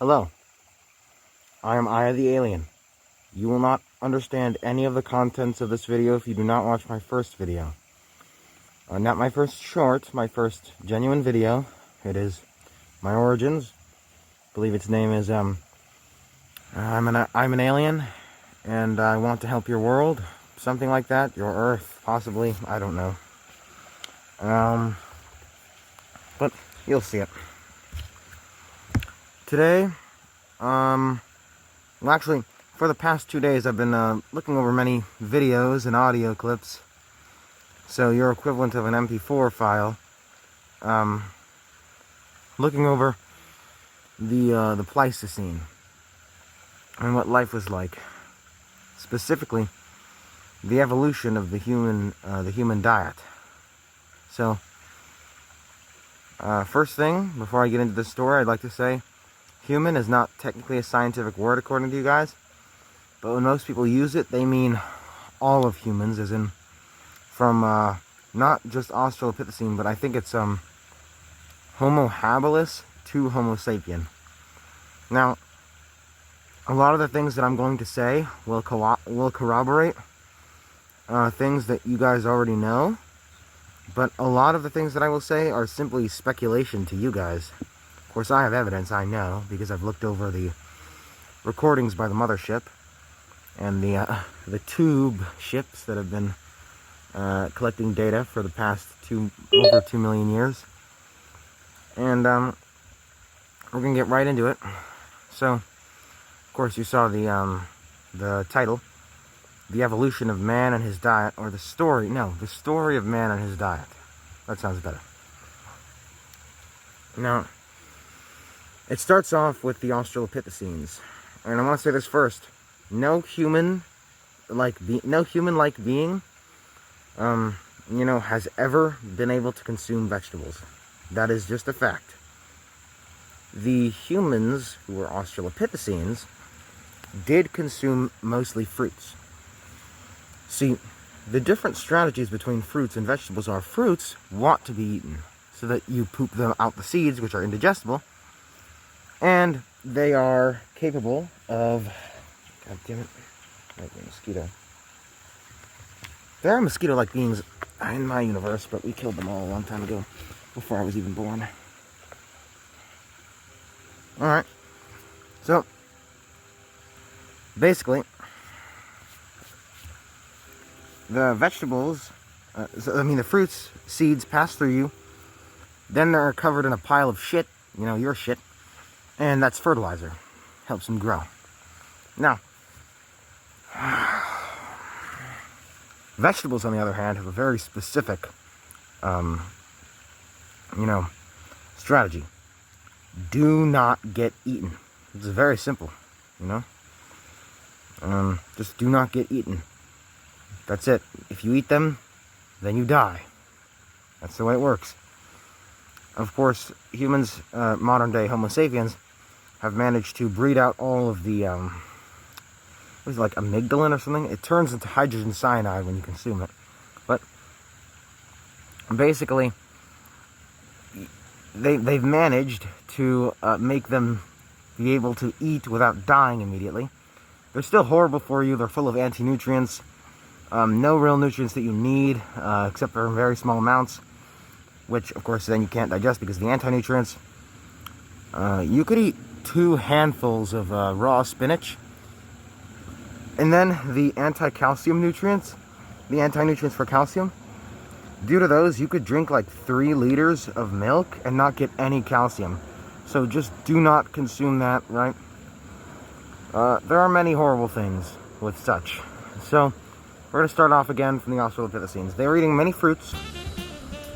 Hello, I am Aya the Alien. You will not understand any of the contents of this video if you do not watch my first video. Not my first short, my first genuine video. It is my origins. I believe its name is, I'm an alien, and I want to help your world. Something like that. Your Earth, possibly. I don't know. But you'll see it. Today, well, actually, for the past 2 days, I've been looking over many videos and audio clips. So your equivalent of an MP4 file. Looking over the Pleistocene and what life was like. Specifically, the evolution of the human diet. So, first thing, before I get into this story, I'd like to say, human is not technically a scientific word according to you guys, but when most people use it, they mean all of humans, as in from not just Australopithecine, but I think it's Homo habilis to Homo sapien. Now, a lot of the things that I'm going to say will corroborate things that you guys already know, but a lot of the things that I will say are simply speculation to you guys. Of course, I have evidence, I know, because I've looked over the recordings by the mothership and the tube ships that have been collecting data for the past over 2 million years. And we're gonna get right into it. So, of course, you saw the title, "The Evolution of Man and His Diet," or the story of man and his diet. That sounds better. Now, it starts off with the Australopithecines, and I want to say this first: no human-like being, has ever been able to consume vegetables. That is just a fact. The humans who were Australopithecines did consume mostly fruits. See, the different strategies between fruits and vegetables are fruits want to be eaten, so that you poop them out the seeds, which are indigestible, and they are capable of... God damn it. Like a mosquito. There are mosquito-like beings in my universe, but we killed them all a long time ago, before I was even born. Alright. So, basically, the vegetables, the fruits, seeds pass through you, then they're covered in a pile of shit, your shit, and that's fertilizer. Helps them grow. Now, vegetables, on the other hand, have a very specific, strategy. Do not get eaten. It's very simple, just do not get eaten. That's it. If you eat them, then you die. That's the way it works. Of course, humans, modern day Homo sapiens, have managed to breed out all of the, what is it, like amygdalin or something? It turns into hydrogen cyanide when you consume it. But, basically, they've managed to make them be able to eat without dying immediately. They're still horrible for you. They're full of anti-nutrients. No real nutrients that you need, except for very small amounts, which, of course, then you can't digest because of the anti-nutrients. You could eat 2 handfuls of raw spinach, and then the anti-calcium nutrients, the anti-nutrients for calcium, due to those, you could drink like 3 liters of milk and not get any calcium. So just do not consume that, right? There are many horrible things with such. So, we're going to start off again from the Australopithecines. They were eating many fruits,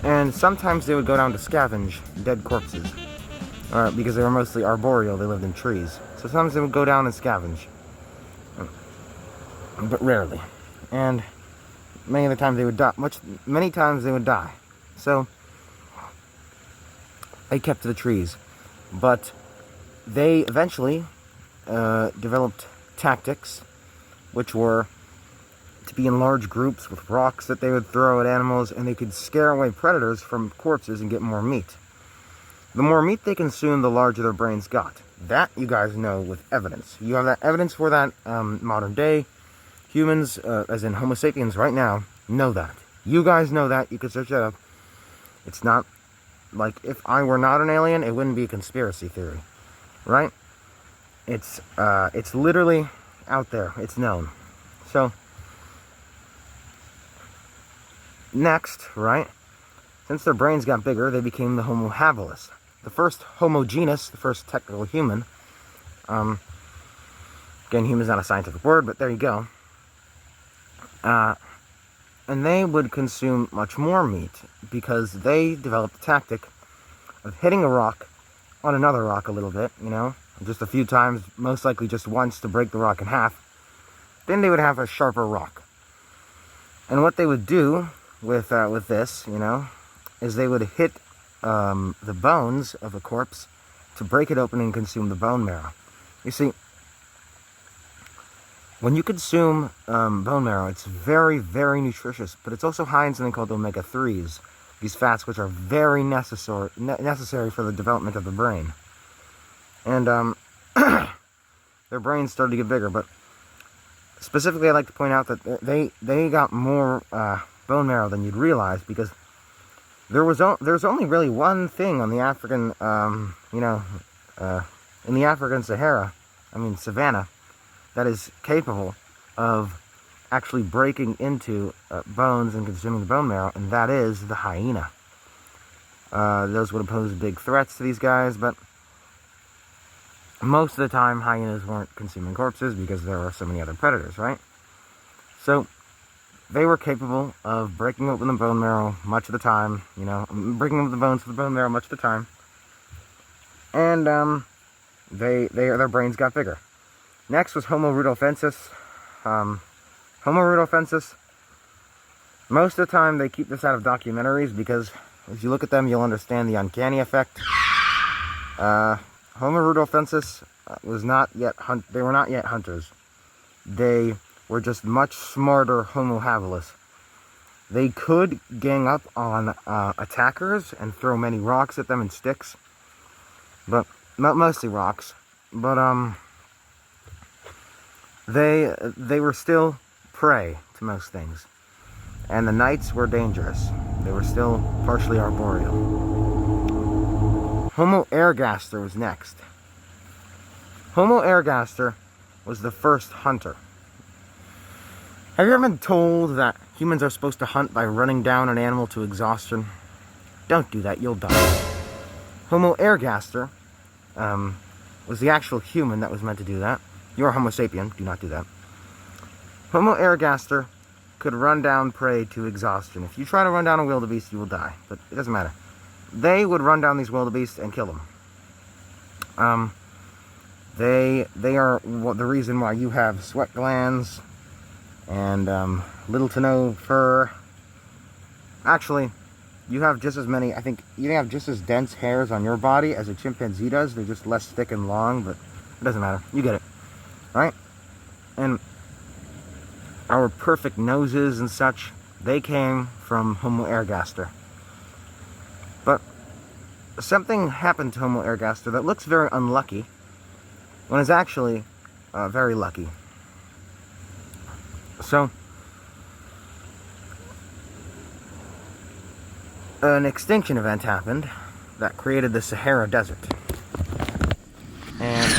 and sometimes they would go down to scavenge dead corpses. Because they were mostly arboreal, they lived in trees. So sometimes they would go down and scavenge. But rarely. And many of the times they would die. Many times they would die. So, they kept to the trees. But they eventually developed tactics, which were to be in large groups with rocks that they would throw at animals, and they could scare away predators from corpses and get more meat. The more meat they consume, the larger their brains got. That you guys know with evidence. You have that evidence for that. Modern day humans, as in Homo sapiens right now, know that. You guys know that. You can search that up. It's not like if I were not an alien, it wouldn't be a conspiracy theory, right? It's literally out there. It's known. So next, right? Since their brains got bigger, they became the Homo habilis, the first Homo genus, the first technical human. Again, human is not a scientific word, but there you go. And they would consume much more meat because they developed a tactic of hitting a rock on another rock a little bit, you know, just a few times, most likely just once to break the rock in half. Then they would have a sharper rock. And what they would do with this, you know, is they would hit the bones of a corpse to break it open and consume the bone marrow. You see, when you consume bone marrow, it's very, very nutritious, but it's also high in something called omega-3s, these fats which are very necessary for the development of the brain. And their brains started to get bigger, but specifically I'd like to point out that they got more bone marrow than you'd realize, because there's only really one thing on the African, in the African savannah, that is capable of actually breaking into bones and consuming the bone marrow, and that is the hyena. Those would pose big threats to these guys, but most of the time hyenas weren't consuming corpses because there are so many other predators, right? So they were capable of breaking open the bone marrow much of the time, you know, breaking up the bones of the bone marrow much of the time, and their brains got bigger. Next was Homo rudolfensis. Homo rudolfensis, most of the time they keep this out of documentaries because if you look at them, you'll understand the uncanny effect. Homo rudolfensis was not yet they were not yet hunters. They were just much smarter Homo habilis. They could gang up on attackers and throw many rocks at them and sticks, but mostly rocks. But they were still prey to most things, and the nights were dangerous. They were still partially arboreal. Homo ergaster was next. Homo ergaster was the first hunter. Have you ever been told that humans are supposed to hunt by running down an animal to exhaustion? Don't do that, you'll die. Homo ergaster was the actual human that was meant to do that. You're a Homo sapien, do not do that. Homo ergaster could run down prey to exhaustion. If you try to run down a wildebeest, you will die, but it doesn't matter. They would run down these wildebeests and kill them. They are the reason why you have sweat glands and little to no fur. Actually, you have just as many, I think you have just as dense hairs on your body as a chimpanzee does. They're just less thick and long, but it doesn't matter. You get it, right? And our perfect noses and such, they came from Homo ergaster. But something happened to Homo ergaster that looks very unlucky when it's actually very lucky. So, an extinction event happened that created the Sahara Desert. And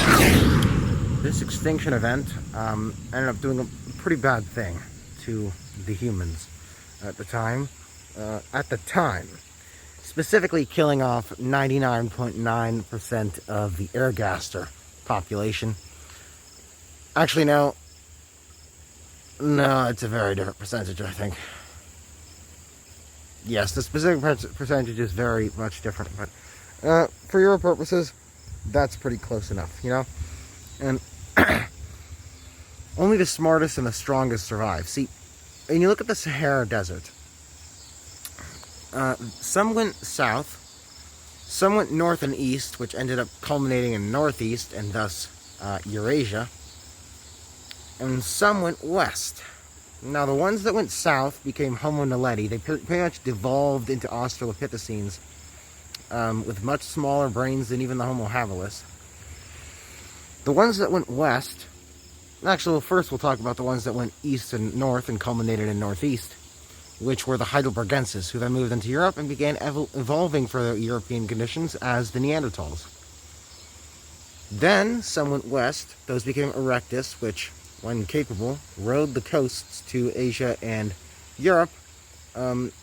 this extinction event ended up doing a pretty bad thing to the humans at the time. Specifically killing off 99.9% of the ergaster population. Actually, no, it's a very different percentage, I think. Yes, the specific percentage is very much different, but for your purposes, that's pretty close enough, you know? And only the smartest and the strongest survive. See, when you look at the Sahara Desert, some went south, some went north and east, which ended up culminating in northeast and thus Eurasia, and some went west. Now, the ones that went south became Homo naledi. They pretty much devolved into Australopithecines with much smaller brains than even the Homo habilis. The ones that went west, actually, well, first we'll talk about the ones that went east and north and culminated in northeast, which were the Heidelbergensis, who then moved into Europe and began evolving for the European conditions as the Neanderthals. Then some went west. Those became Erectus, which, when capable, rode the coasts to Asia and Europe.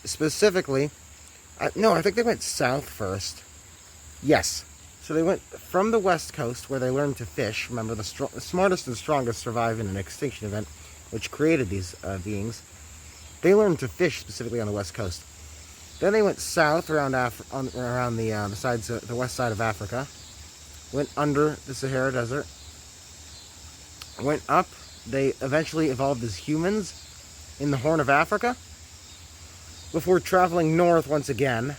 Specifically, no, I think they went south first. Yes. So they went from the west coast, where they learned to fish. Remember, the smartest and strongest survive in an extinction event, which created these beings. They learned to fish specifically on the west coast. Then they went south around the west side of Africa. Went under the Sahara Desert. Went up. They eventually evolved as humans in the Horn of Africa, before traveling north once again.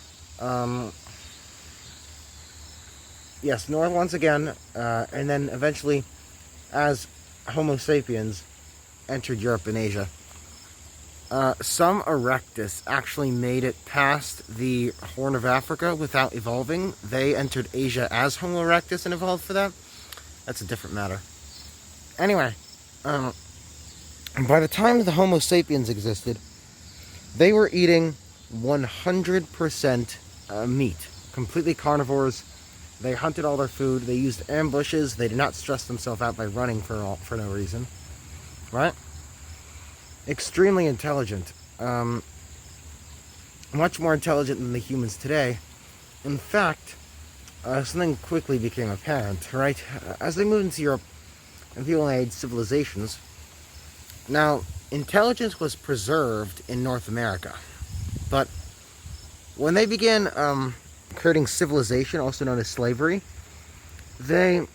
Yes, north once again, and then eventually, as Homo sapiens entered Europe and Asia. Some Erectus actually made it past the Horn of Africa without evolving. They entered Asia as Homo erectus and evolved for that. That's a different matter. Anyway, by the time the Homo sapiens existed, they were eating 100% meat. Completely carnivores. They hunted all their food. They used ambushes. They did not stress themselves out by running for no reason. Right? Extremely intelligent. Much more intelligent than the humans today. In fact, something quickly became apparent, right? As they moved into Europe and people made civilizations, now, intelligence was preserved in North America. But when they began creating civilization, also known as slavery, they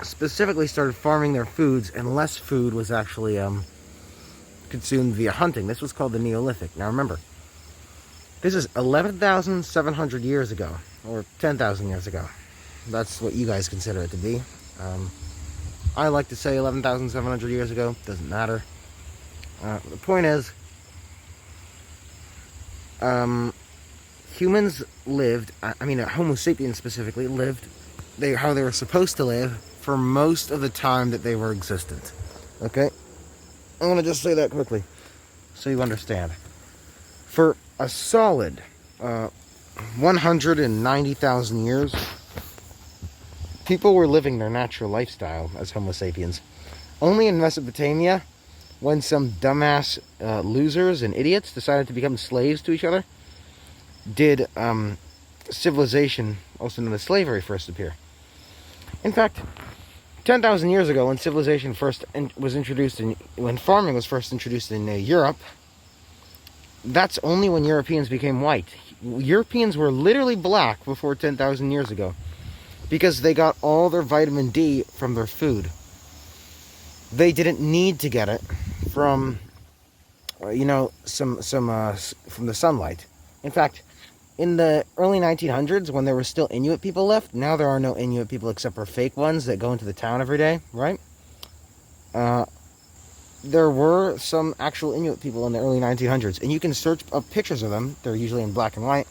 specifically started farming their foods, and less food was actually consumed via hunting. This was called the Neolithic. Now remember, this is 11,700 years ago, or 10,000 years ago. That's what you guys consider it to be. I like to say 11,700 years ago. Doesn't matter. The point is, humans lived, Homo sapiens specifically, lived how they were supposed to live for most of the time that they were existent. Okay? I want to just say that quickly, so you understand. For a solid 190,000 years, people were living their natural lifestyle as Homo sapiens. Only in Mesopotamia, when some dumbass losers and idiots decided to become slaves to each other, did civilization, also known as slavery, first appear. In fact, 10,000 years ago, when civilization was introduced, when farming was first introduced in Europe, that's only when Europeans became white. Europeans were literally black before 10,000 years ago, because they got all their vitamin D from their food. They didn't need to get it from, from the sunlight. In fact, in the early 1900s, when there were still Inuit people left, now there are no Inuit people except for fake ones that go into the town every day, right? There were some actual Inuit people in the early 1900s, and you can search up pictures of them. They're usually in black and white.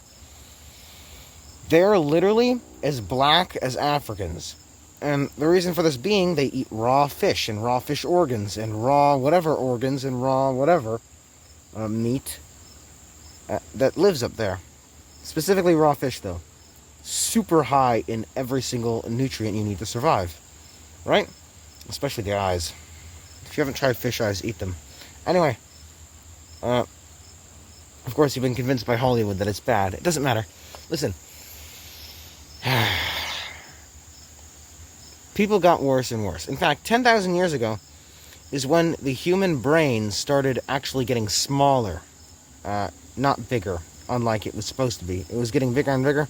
They're literally as black as Africans. And the reason for this being, they eat raw fish and raw fish organs and raw whatever organs and raw whatever meat that lives up there. Specifically raw fish, though. Super high in every single nutrient you need to survive. Right? Especially the eyes. If you haven't tried fish eyes, eat them. Anyway. Of course, you've been convinced by Hollywood that it's bad. It doesn't matter. Listen. People got worse and worse. In fact, 10,000 years ago is when the human brain started actually getting smaller. Not bigger. Unlike it was supposed to be. It was getting bigger and bigger.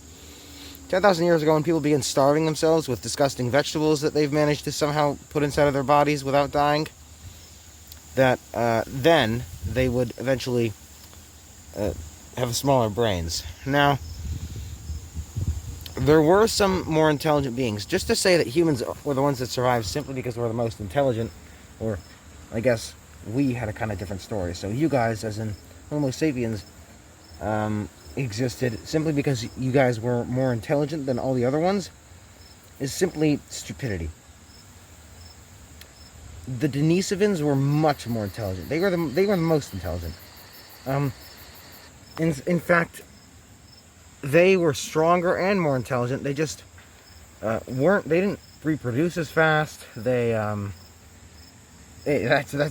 10,000 years ago, when people began starving themselves with disgusting vegetables that they've managed to somehow put inside of their bodies without dying, that then they would eventually have smaller brains. Now, there were some more intelligent beings. Just to say that humans were the ones that survived simply because we're the most intelligent, or I guess we had a kind of different story. So you guys, as in Homo sapiens, existed simply because you guys were more intelligent than all the other ones is simply stupidity. The Denisovans were much more intelligent. They were the most intelligent. In fact, they were stronger and more intelligent. They just they didn't reproduce as fast. That's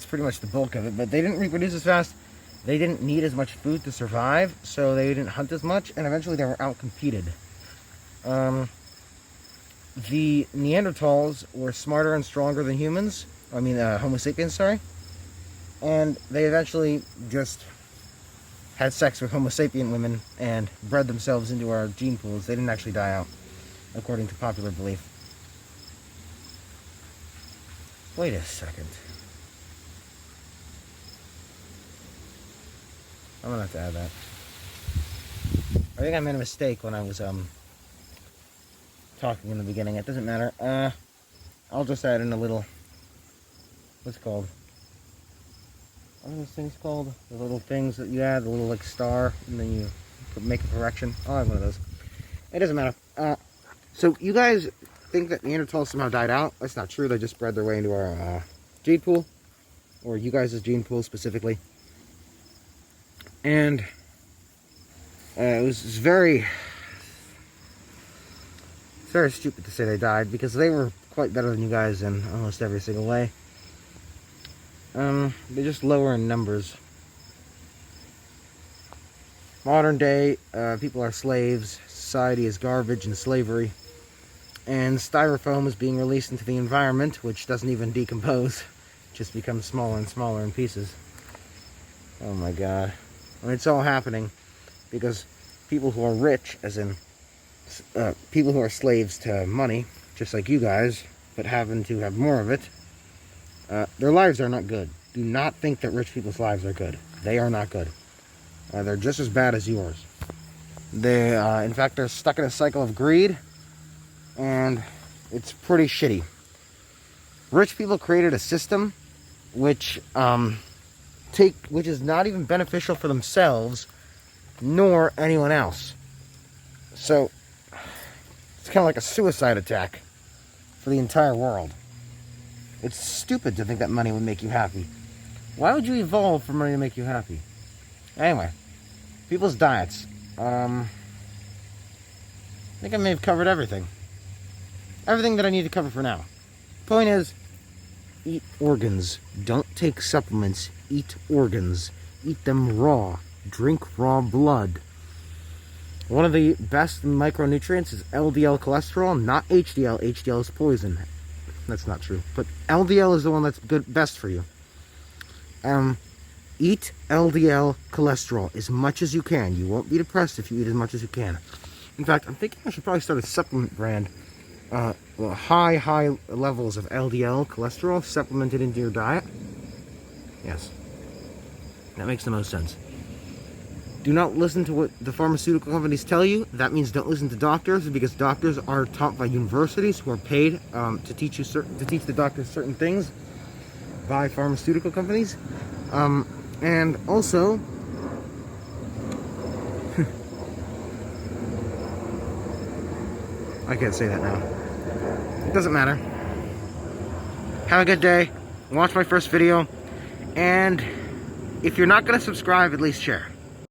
pretty much the bulk of it. But they didn't reproduce as fast. They didn't need as much food to survive, so they didn't hunt as much, and eventually they were outcompeted. The Neanderthals were smarter and stronger than humans. Homo sapiens, sorry. And they eventually just had sex with Homo sapien women and bred themselves into our gene pools. They didn't actually die out, according to popular belief. Wait a second. I'm gonna have to add that. I think I made a mistake when I was talking in the beginning. It doesn't matter. I'll just add in a little. What's it called? What are those things called? The little things that you add, the little like star, and then you make a correction. I'll have one of those. It doesn't matter. So you guys think that Neanderthals somehow died out? That's not true. They just bred their way into our gene pool, or you guys' gene pool specifically. And it was very stupid to say they died, because they were quite better than you guys in almost every single way. They're just lower in numbers. Modern day, people are slaves, society is garbage and slavery, and styrofoam is being released into the environment, which doesn't even decompose, it just becomes smaller and smaller in pieces. Oh my god. And it's all happening because people who are rich, as in people who are slaves to money, just like you guys, but happen to have more of it, their lives are not good. Do not think that rich people's lives are good. They are not good. They're just as bad as yours. They, in fact, they're stuck in a cycle of greed, and it's pretty shitty. Rich people created a system which is not even beneficial for themselves nor anyone else. So it's kind of like a suicide attack for the entire world. It's stupid to think that money would make you happy. Why would you evolve for money to make you happy? Anyway, people's diets. I think I may have covered everything. Everything that I need to cover for now. Point is, eat organs. Don't take supplements. Eat organs. Eat them raw. Drink raw blood. One of the best micronutrients is LDL cholesterol, not HDL. HDL is poison. That's not true. But LDL is the one that's best for you. Eat LDL cholesterol as much as you can. You won't be depressed if you eat as much as you can. In fact, I'm thinking I should probably start a supplement brand. High levels of LDL cholesterol supplemented into your diet. Yes. That makes the most sense. Do not listen to what the pharmaceutical companies tell you. That means don't listen to doctors, because doctors are taught by universities who are paid to teach the doctors certain things by pharmaceutical companies. And also, I can't say that now. It doesn't matter. Have a good day. Watch my first video. And if you're not going to subscribe, at least share.